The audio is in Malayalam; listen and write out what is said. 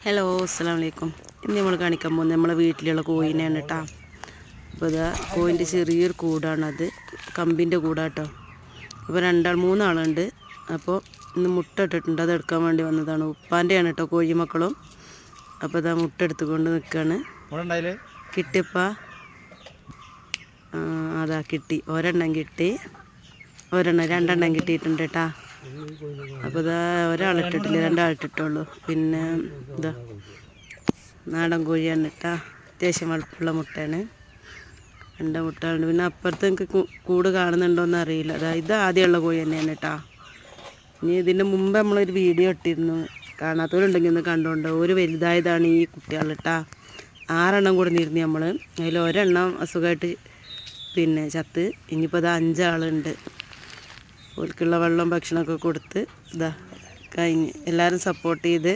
ഹലോ അസ്സലാമു അലൈക്കും. ഇന്ന് നമ്മൾ കാണിക്കാൻ പോകുന്നത് നമ്മളെ വീട്ടിലുള്ള കോഴിനെയാണ് കേട്ടോ. അപ്പോൾ ഇതാ കോഴിൻ്റെ ചെറിയൊരു കൂടാണത്, കമ്പിൻ്റെ കൂടാട്ടോ. അപ്പോൾ മൂന്നാളുണ്ട്. അപ്പോൾ ഇന്ന് മുട്ട ഇട്ടിട്ടുണ്ട്, അത് എടുക്കാൻ വേണ്ടി വന്നതാണ്. ഉപ്പാൻ്റെയാണ് കേട്ടോ കോഴി മക്കളും. അപ്പോൾ ഇതാ മുട്ട എടുത്തുകൊണ്ട് നിൽക്കുകയാണ്. കിട്ടിയപ്പാ അതാ കിട്ടി, രണ്ടെണ്ണം കിട്ടിയിട്ടുണ്ട് കേട്ടാ. അപ്പോൾ ഇതാ ഒരാളിട്ടിട്ടില്ല, രണ്ടാളിട്ടിട്ടുള്ളൂ. പിന്നെ ഇതാ നാടൻ കോഴിയാണ് കേട്ടാ, അത്യാവശ്യം വലുപ്പമുള്ള മുട്ടയാണ്. 2 മുട്ടകളുണ്ട്. പിന്നെ അപ്പുറത്ത് എനിക്ക് കൂട് കാണുന്നുണ്ടോയെന്ന് അറിയില്ല. ഇത് ആദ്യമുള്ള കോഴി തന്നെയാണ് കേട്ടാ. ഇനി ഇതിൻ്റെ മുമ്പ് നമ്മളൊരു വീഡിയോ ഇട്ടിരുന്നു, കാണാത്തവരുണ്ടെങ്കിൽ ഒന്ന് കണ്ടുകൊണ്ട്. ഒരു വലുതായതാണ് ഈ കുട്ടികൾ കേട്ടാ. 6 എണ്ണം കൊടുന്നിരുന്നു നമ്മൾ. അതിൽ ഒരെണ്ണം അസുഖമായിട്ട് പിന്നെ ചത്ത്. ഇനിയിപ്പോൾ അത് 5 ആളുണ്ട്. ഓൽക്കുള്ള വെള്ളം ഭക്ഷണമൊക്കെ കൊടുത്ത് ഇതാ കഴിഞ്ഞ്. എല്ലാവരും സപ്പോർട്ട് ചെയ്ത്